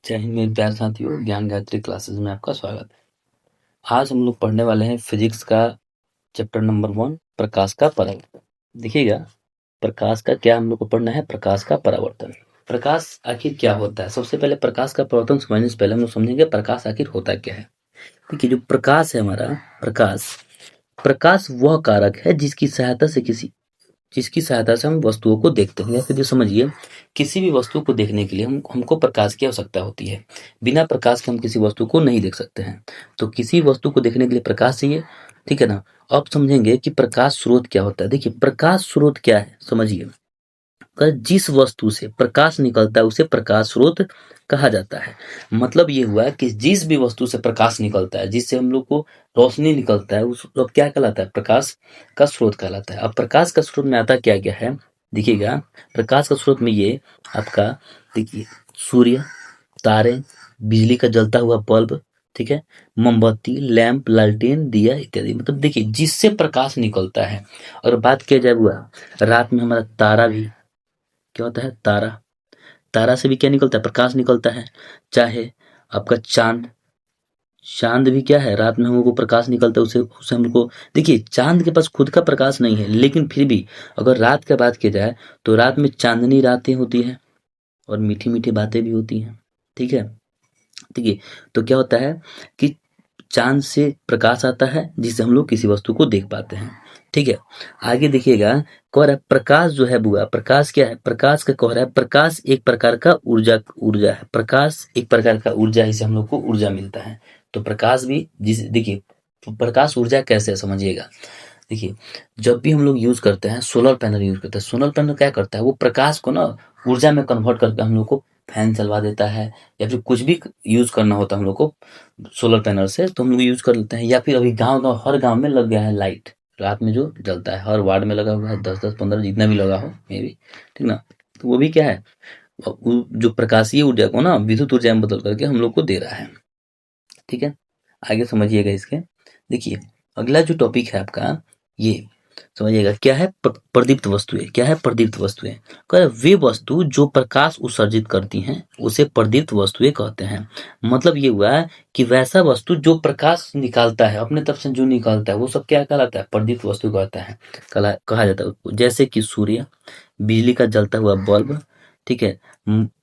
जय हिंद मेरे प्यारे साथियों, ज्ञान गायत्री क्लासेस में आपका स्वागत है। आज हम लोग पढ़ने वाले हैं फिजिक्स का चैप्टर नंबर 1 प्रकाश का परावर्तन। देखिएगा, प्रकाश का क्या हम लोग को पढ़ना है, प्रकाश का परावर्तन। प्रकाश आखिर क्या होता है? सबसे पहले प्रकाश का परावर्तन समझने से पहले हम लोग समझेंगे प्रकाश आखिर होता क्या है। देखिए, जो प्रकाश है हमारा, प्रकाश वह कारक है जिसकी सहायता से हम वस्तुओं को देखते हैं। या फिर जो समझिए, किसी भी वस्तु को देखने के लिए हमको प्रकाश की आवश्यकता होती है। बिना प्रकाश के हम किसी वस्तु को नहीं देख सकते हैं। तो किसी वस्तु को देखने के लिए प्रकाश चाहिए, ठीक है ना। अब समझेंगे कि प्रकाश स्रोत क्या होता है। देखिए, प्रकाश स्रोत क्या है समझिए। जिस वस्तु से प्रकाश निकलता है उसे प्रकाश स्रोत कहा जाता है। मतलब ये हुआ कि जिस भी वस्तु से प्रकाश निकलता है, जिससे हम लोग को रोशनी निकलता है, उस अब क्या कहलाता है? प्रकाश का स्रोत कहलाता है। अब प्रकाश का स्रोत में आता क्या क्या है, देखिएगा। प्रकाश का स्रोत में ये आपका, देखिए, सूर्य, तारे, बिजली का जलता हुआ बल्ब, ठीक है, मोमबत्ती, लैंप, लालटेन, दिया इत्यादि। मतलब देखिए, जिससे प्रकाश निकलता है। और बात किया जाए हुआ रात में, हमारा तारा भी क्या होता है? तारा से भी क्या निकलता है? प्रकाश निकलता है। चाहे आपका चांद भी क्या है? रात में हमको प्रकाश निकलता है, उसे उसे हमको, देखिए, चांद के पास खुद का प्रकाश नहीं है, लेकिन फिर भी अगर रात की बात की जाए तो रात में चांदनी रातें होती है और मीठी मीठी बातें भी होती हैं, ठीक है। देखिए, तो क्या होता है कि चांद से प्रकाश आता है जिससे हम लोग किसी वस्तु को देख पाते हैं, ठीक है। आगे देखिएगा, कह रहा है प्रकाश जो है बुआ, प्रकाश क्या है? प्रकाश का कह रहा है, प्रकाश एक प्रकार का ऊर्जा है। प्रकाश एक प्रकार का ऊर्जा है, इससे हम लोग को ऊर्जा मिलता है। तो प्रकाश भी, जिस देखिए, प्रकाश ऊर्जा कैसे है समझिएगा। देखिए, जब भी हम लोग यूज करते हैं, सोलर पैनल यूज करते हैं, सोलर पैनल क्या करता है? वो प्रकाश को ना ऊर्जा में कन्वर्ट करके हम लोग को फैन चलवा देता है, या फिर कुछ भी यूज करना होता है हम लोग को सोलर पैनल से, तो हम लोग यूज कर लेते हैं। या फिर अभी गांव हर गांव में लग गया है लाइट, रात में जो जलता है, हर वार्ड में लगा हुआ है, 10-10, 15 जितना भी लगा हो मे बी, ठीक ना। तो वो भी क्या है, जो प्रकाशीय ऊर्जा को ना विद्युत ऊर्जा में बदल करके हम लोग को दे रहा है, ठीक है। आगे समझिएगा इसके। देखिए, अगला जो टॉपिक है आपका, ये समझिएगा क्या है? प्रदीप्त वस्तुएं। क्या है? प्रदीप्त वस्तुएं। वे वस्तु जो प्रकाश उत्सर्जित करती हैं उसे प्रदीप्त वस्तुएं कहते हैं। मतलब ये हुआ कि वैसा वस्तु जो प्रकाश निकालता है, अपने तरफ से जो निकालता है, वो सब क्या कहलाता है? प्रदीप्त वस्तु कहता है, कहा जाता है उसको। जैसे कि सूर्य, बिजली का जलता हुआ बल्ब, ठीक है,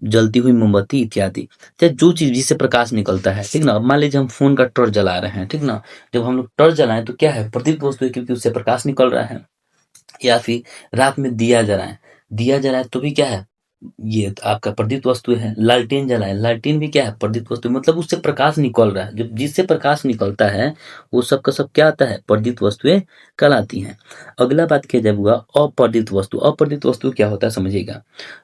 जलती हुई मोमबत्ती इत्यादि। चाहे जो चीज जिससे प्रकाश निकलता है, ठीक ना। अब मान लीजिए हम फोन का टॉर्च जला रहे हैं, ठीक ना। जब हम लोग टॉर्च जलाएं तो क्या है? प्रदीप्त वस्तु है, क्योंकि उससे प्रकाश निकल रहा है। या फिर रात में दिया जलाएं तो भी क्या है? ये आपका प्रदीप्त वस्तु है। लालटेन जलाएं, लालटेन भी क्या है? प्रदीप्त वस्तु। मतलब उससे प्रकाश निकल रहा है, जब जिससे प्रकाश निकलता है वो सब का सब क्या आता है? प्रदीप्त वस्तुएं कहलाती हैं। अगला बात किया जाए हुआ अप्रदीप्त वस्तु। अप्रदीप्त वस्तु क्या होता है समझिएगा।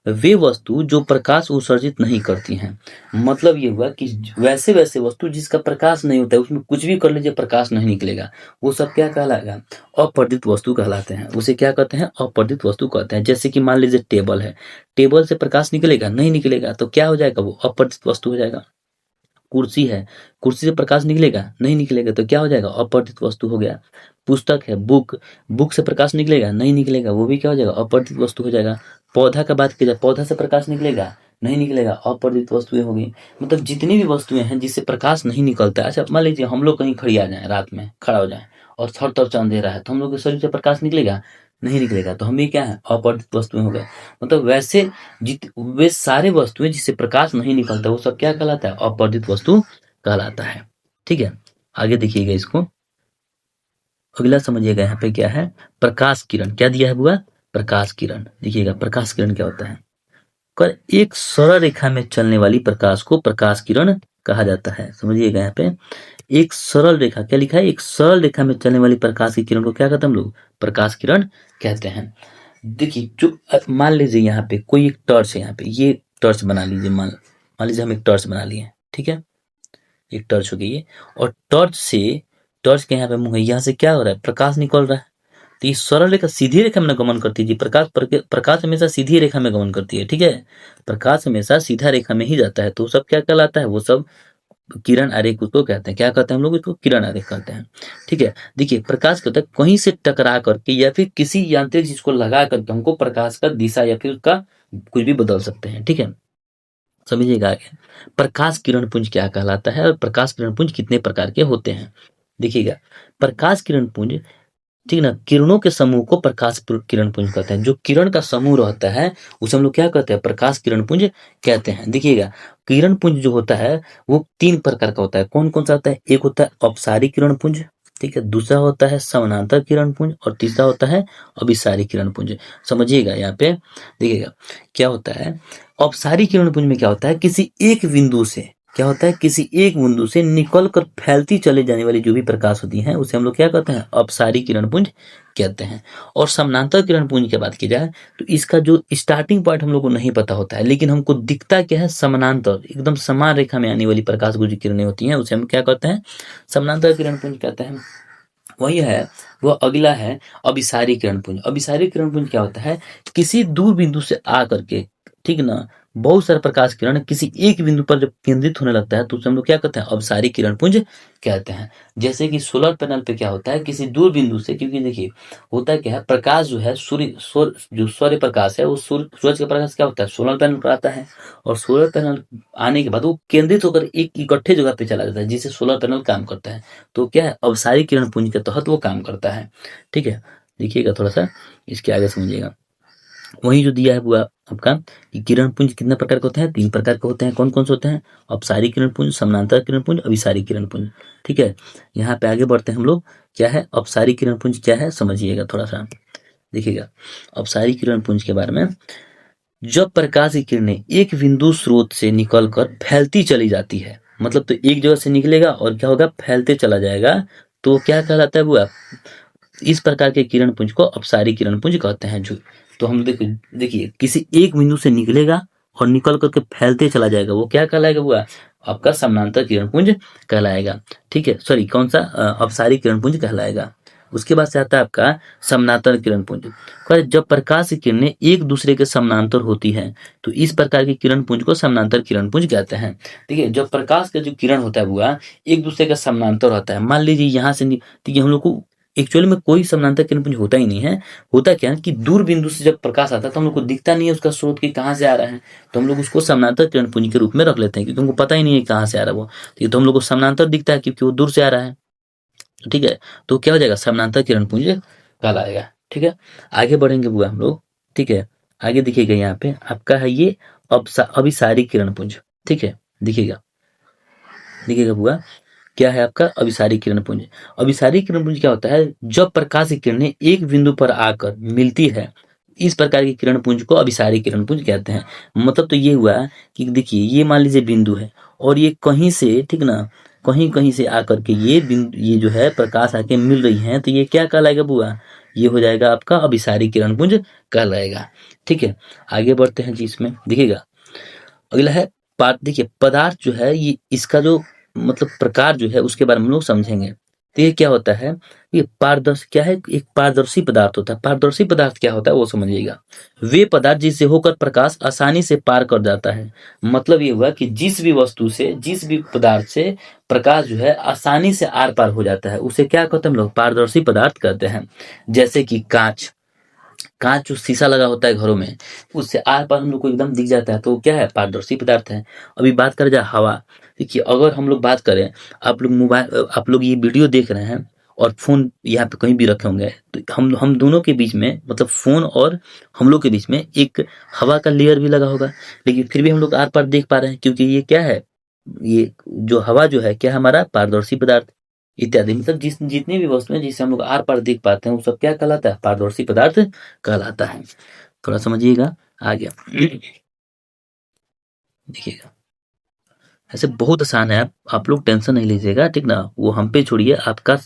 वे वस्तु जो प्रकाश उत्सर्जित नहीं करती हैं। मतलब ये हुआ कि वैसे वैसे वस्तु जिसका प्रकाश नहीं होता है, उसमें कुछ भी कर लीजिए प्रकाश नहीं निकलेगा, वो सब क्या कहलाएगा? अप्रदीप्त वस्तु कहलाते हैं। उसे क्या कहते हैं? अप्रदीप्त वस्तु कहते हैं। जैसे कि मान लीजिए टेबल है, टेबल से प्रकाश निकलेगा? नहीं निकलेगा, तो क्या हो जाएगा? वो अप्रदीप्त वस्तु हो जाएगा। कुर्सी है, कुर्सी से प्रकाश निकलेगा? नहीं निकलेगा, तो क्या हो जाएगा? अप्रदीप्त वस्तु हो गया। पुस्तक है, बुक से प्रकाश निकलेगा? नहीं निकलेगा, वो भी क्या हो जाएगा? अप्रदीप्त वस्तु हो जाएगा। पौधा का बात की जाए, पौधा से प्रकाश निकलेगा? नहीं निकलेगा, अप्रदीप्त वस्तुएं हो गई। मतलब जितनी भी वस्तुएं हैं जिससे प्रकाश नहीं निकलता है। अच्छा, मान लीजिए हम लोग कहीं खड़ी आ जाए, रात में खड़ा हो जाए और थर थर अंधेरा है, तो हम लोग के शरीर से प्रकाश निकलेगा? नहीं निकलेगा, तो हम भी क्या है? अप्रदीप्त वस्तुएं हो गए। मतलब वैसे वे सारे वस्तुएं जिससे प्रकाश नहीं निकलता, वो सब क्या कहलाता है? अप्रदीप्त वस्तु कहलाता है, ठीक है। आगे देखिएगा इसको, अगला समझिएगा। यहाँ पे क्या है? प्रकाश किरण। क्या दिया है बुआ? प्रकाश किरण। देखिएगा, प्रकाश किरण क्या होता है। कर एक सरल रेखा में चलने वाली प्रकाश को प्रकाश किरण कहा जाता है। समझिएगा, यहाँ पे एक सरल रेखा, क्या लिखा है? एक सरल रेखा में चलने वाली प्रकाश की किरण को क्या कहते हैं हम लोग? प्रकाश किरण कहते हैं। देखिए, जो मान लीजिए यहाँ पे कोई एक टॉर्च है, यहाँ पे ये टॉर्च बना लीजिए, मान लीजिए हम एक टॉर्च बना लिए, ठीक है। एक टॉर्च हो गई है, और टॉर्च के यहाँ पे मुहैया से क्या हो रहा है? प्रकाश निकल रहा है। तो ये सरल रेखा सीधी रेखा में गमन करती है जी। प्रकाश हमेशा सीधी रेखा में गमन करती है, ठीक है। प्रकाश हमेशा सीधा रेखा में ही जाता है, तो सब क्या कहलाता है? वो सब किरण आरेख उसको कहते हैं। क्या कहते हैं हम लोग इसको? किरण आरेख कहते हैं, ठीक है। देखिए, प्रकाश क्या होता है? कहीं से टकरा करके या फिर किसी यांत्रिक चीज को लगा करके हमको प्रकाश का दिशा या फिर उसका कुछ भी बदल सकते हैं, ठीक है। समझिएगा आगे। प्रकाश किरण पुंज क्या कहलाता है और प्रकाश किरण पुंज कितने प्रकार के होते हैं? देखिएगा, प्रकाश किरण पुंज, ठीक ना, किरणों के समूह को प्रकाश किरण पुंज कहते हैं। जो किरण का समूह रहता है उसे हम लोग क्या कहते हैं? प्रकाश किरण पुंज कहते हैं। देखिएगा, किरण पुंज जो होता है वो 3 प्रकार का होता है। कौन-कौन सा होता है? एक होता है अपसारी किरण पुंज, ठीक है, दूसरा होता है समानांतर किरण पुंज और तीसरा होता है अभिसारी किरण पुंज। समझिएगा यहाँ पे, देखिएगा क्या होता है। अपसारी किरण पुंज में क्या होता है? किसी एक बिंदु से क्या होता है? किसी एक बिंदु से निकल कर फैलती चले जाने वाली जो भी प्रकाश होती है उसे हम लोग क्या कहते हैं? अपसारी किरण पुंज कहते हैं। और समानांतर किरण पुंज की बात की जाए तो इसका जो स्टार्टिंग पॉइंट हम लोग को नहीं पता होता है, लेकिन हमको दिखता क्या है? समानांतर, एकदम समान रेखा में आने वाली प्रकाश को जो किरणें होती हैं उसे हम क्या कहते हैं? समानांतर किरण पुंज कहते हैं। वही है, वह अगला है अभिसारी किरण पुंज। अभिसारी किरण पुंज क्या होता है? किसी दूर बिंदु से आ करके, ठीक ना, बहुत सारे प्रकाश किरण किसी एक बिंदु पर जब केंद्रित होने लगता है तो उसे हम लोग क्या कहते हैं? अभिसारी किरण पुंज कहते हैं। जैसे कि सोलर पैनल पे क्या होता है? किसी दूर बिंदु से, क्योंकि देखिए होता क्या है, प्रकाश जो है जो सूर्य प्रकाश है वो सूरज का प्रकाश क्या होता है? सोलर पैनल पर आता है और सोलर पैनल आने के बाद वो केंद्रित होकर एक इकट्ठे जगह पे चला जाता है जिससे सोलर पैनल काम करता है। तो क्या है? अवसारी किरण पुंज के तहत वो काम करता है। ठीक है, देखिएगा थोड़ा सा इसके आगे समझिएगा। वही जो दिया है वो आपका कि किरण पुंज कितने प्रकार के होते हैं? 3 प्रकार के होते हैं। कौन कौन से होते हैं? अपसारी किरण पुंज, समानांतर किरण पुंज, अभिसारी किरण पुंज। ठीक है, यहाँ पे आगे बढ़ते हैं हम लोग। क्या है अपसारी किरण पुंज? क्या है समझिएगा थोड़ा सा, देखिएगा अपसारी किरण पुंज के बारे में। जब प्रकाश की किरणें एक बिंदु स्रोत से निकलकर फैलती चली जाती है, मतलब तो एक जगह से निकलेगा और क्या होगा? फैलते चला जाएगा, तो क्या कहलाता है वो? इस प्रकार के किरण पुंज को अपसारी किरण पुंज कहते हैं। जो तो हम देखिए किसी एक बिंदु से निकलेगा और निकल करके फैलते चला जाएगा, वो क्या कहलाएगा? वो आपका समानांतर किरण पुंज कहलाएगा। ठीक है, सॉरी कौन सा? अपसारी किरण पुंज कहलाएगा। उसके बाद से आता है आपका समानांतर किरण पुंज। जब प्रकाश की किरणें एक दूसरे के समानांतर होती है तो इस प्रकार की किरण पुंज को समानांतर किरण पुंज कहते हैं। देखिए जब प्रकाश का जो किरण होता है वो एक दूसरे का समानांतर होता है। मान लीजिए यहाँ से देखिए हम लोग को एक्चुअली में कोई समानांतर किरण पुंज होता ही नहीं है। होता क्या है कि दूर बिंदु से जब प्रकाश आता है तो हम लोग को दिखता नहीं है उसका स्रोत कि कहाँ से आ रहा है, तो हम लोग उसको समानांतर किरण पुंज के रूप में रख लेते हैं क्योंकि हमको पता ही नहीं है कहाँ से आ रहा है वो। तो हम लोग को समानांतर दिखता है क्योंकि वो दूर से आ रहा है। ठीक है, तो क्या हो जाएगा? समानांतर किरण पुंज कहलाएगा। ठीक है, आगे बढ़ेंगे बुआ हम लोग। ठीक है, आगे देखिएगा यहाँ पे आपका है ये अभिसारी किरण पुंज। ठीक है, देखिएगा देखिएगा बुआ क्या है आपका अभिसारी किरण पुंज। अभिसारी किरण पुंज क्या होता है? जब प्रकाश की किरणें एक बिंदु पर आकर मिलती है, इस प्रकार की किरण पुंज को अभिसारी किरण पुंज कहते हैं। मतलब तो ये हुआ कि देखिए ये मान लीजिए बिंदु है और ये कहीं से, ठीक ना, कहीं कहीं से आकर के ये बिंदु, ये जो है प्रकाश आके मिल रही है, तो ये क्या कहलाएगा बुआ? ये हो जाएगा आपका अभिसारी किरण पुंज कहलाएगा। ठीक है, आगे बढ़ते हैं जी इसमें। देखिएगा अगला है देखिए पदार्थ जो है ये इसका जो मतलब प्रकार जो है उसके बारे में हम लोग समझेंगे। तो ये क्या होता है? ये पारदर्शी क्या है? एक पारदर्शी पदार्थ होता है। पारदर्शी पदार्थ क्या होता है वो समझिएगा। वे पदार्थ जिससे होकर प्रकाश आसानी से पार कर जाता है। मतलब ये हुआ कि जिस भी वस्तु से, जिस भी पदार्थ से प्रकाश जो है आसानी से आर पार हो जाता है उसे क्या कहते हैं हम लोग? पारदर्शी पदार्थ कहते हैं। जैसे कि कांच, कांच जो शीशा लगा होता है घरों में, उससे आर पार हम लोग को एकदम दिख जाता है, तो क्या है? पारदर्शी पदार्थ है। अभी बात करें जाए हवा। देखिए अगर हम लोग बात करें, आप लोग ये वीडियो देख रहे हैं और फोन यहाँ पे कहीं भी रखे होंगे, तो हम दोनों के बीच में, मतलब फोन और हम लोग के बीच में एक हवा का लेयर भी लगा होगा, लेकिन फिर भी हम लोग आर पार देख पा रहे हैं क्योंकि ये क्या है? ये जो हवा जो है क्या, हमारा पारदर्शी पदार्थ इत्यादि, मतलब जितनी भी वस्तुएं जिससे हम लोग आर पार देख पाते हैं वो सब क्या कहलाता है? पारदर्शी पदार्थ कहलाता है। थोड़ा समझिएगा आगे। देखिएगा ऐसे बहुत आसान है, आप लोग टेंशन नहीं लीजिएगा, ठीक ना, वो हम पे छोड़िए। आपका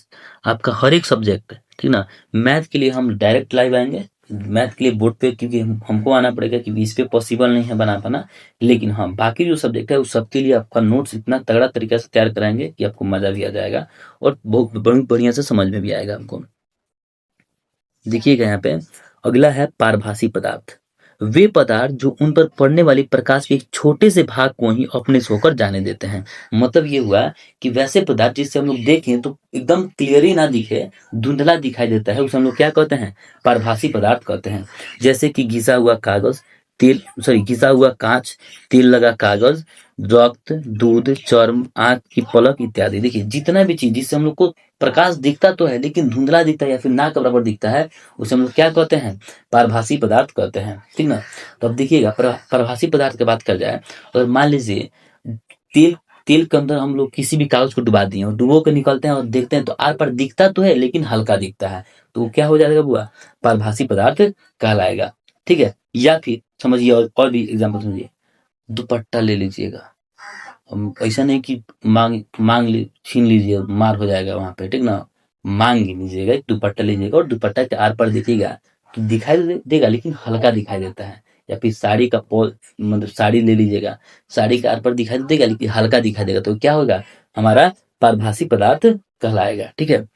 आपका हर एक सब्जेक्ट, ठीक ना। मैथ के लिए हम डायरेक्ट लाइव आएंगे, मैथ के लिए बोर्ड पे, क्योंकि हमको आना पड़ेगा क्योंकि इस पे पॉसिबल नहीं है बना पाना। लेकिन हाँ बाकी जो सब्जेक्ट है उस सबके लिए आपका नोट्स इतना तगड़ा तरीके से तैयार कराएंगे कि आपको मजा भी आ जाएगा और बहुत बढ़िया से समझ में भी आएगा हमको। देखिएगा यहाँ पे अगला है पारभासी पदार्थ। वे पदार्थ जो उन पर पड़ने वाली प्रकाश के एक छोटे से भाग को ही अपने से होकर जाने देते हैं। मतलब ये हुआ कि वैसे पदार्थ जिससे हम लोग देखें तो एकदम क्लियर ही ना दिखे, धुंधला दिखाई देता है, उसे हम लोग क्या कहते हैं? पारभासी पदार्थ कहते हैं। जैसे कि घिसा हुआ कागज, घिसा हुआ कांच, तेल लगा कागज, रक्त, दूध, चर्म, आंख की पलक इत्यादि। देखिए जितना भी चीज जिससे हम लोग को प्रकाश दिखता तो है लेकिन धुंधला दिखता है या फिर ना के बराबर दिखता है, उसे हम लोग क्या कहते हैं? पारभासी पदार्थ कहते हैं, ठीक ना। तो अब देखिएगा पारभासी पदार्थ की बात कर जाए, और मान लीजिए तेल तेल के अंदर हम लोग किसी भी कागज को डुबा दिए और डुबो के निकलते हैं और देखते हैं तो आर पार दिखता तो है लेकिन हल्का दिखता है, तो वो क्या हो जाएगा बुआ? पारभासी पदार्थ कहलाएगा, ठीक है। या फिर समझिए और भी एग्जाम्पल समझिए, दुपट्टा ले लीजिएगा। ऐसा नहीं कि मांग मांग छीन लीजिए मार हो जाएगा वहां पे, ठीक ना। मांग ही लीजिएगा, एक दुपट्टा लीजिएगा और दुपट्टा के आर पार देखिएगा तो दिखाई देगा लेकिन हल्का दिखाई देता है। या फिर साड़ी का मतलब साड़ी ले लीजिएगा, साड़ी के आर पार दिखाई देगा लेकिन हल्का दिखाई देगा, तो क्या होगा? हमारा पारभासी पदार्थ कहलाएगा, ठीक है।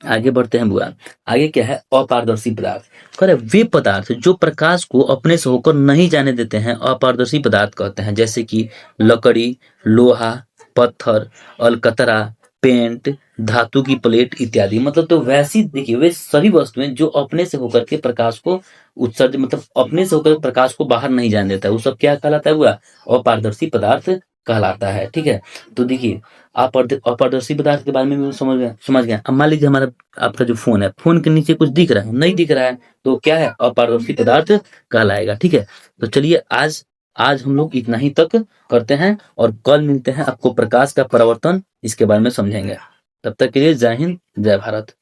आगे बढ़ते हैं बुआ। आगे क्या है? अपारदर्शी पदार्थ। कह रहे वे पदार्थ जो प्रकाश को अपने से होकर नहीं जाने देते हैं अपारदर्शी पदार्थ कहते हैं, जैसे कि लकड़ी, लोहा, पत्थर, अलकतरा, पेंट, धातु की प्लेट इत्यादि। मतलब तो वैसी देखिए वे सभी वस्तुएं जो अपने से होकर के प्रकाश को उत्सर्ज मतलब अपने से होकर प्रकाश को बाहर नहीं जाने देता है, वो सब क्या कहलाता है बुआ? अपारदर्शी पदार्थ कहलाता है, ठीक है। तो देखिए अपारदर्शी पदार्थ के बारे में भी समझ गए। अब मान लीजिए हमारा आपका जो फोन है, फोन के नीचे कुछ दिख रहा है, नहीं दिख रहा है, तो क्या है? अपारदर्शी पदार्थ कहलाएगा, ठीक है। तो चलिए आज आज हम लोग इतना ही तक करते हैं और कल मिलते हैं, आपको प्रकाश का परावर्तन इसके बारे में समझेंगे। तब तक के लिए जय हिंद, जय भारत।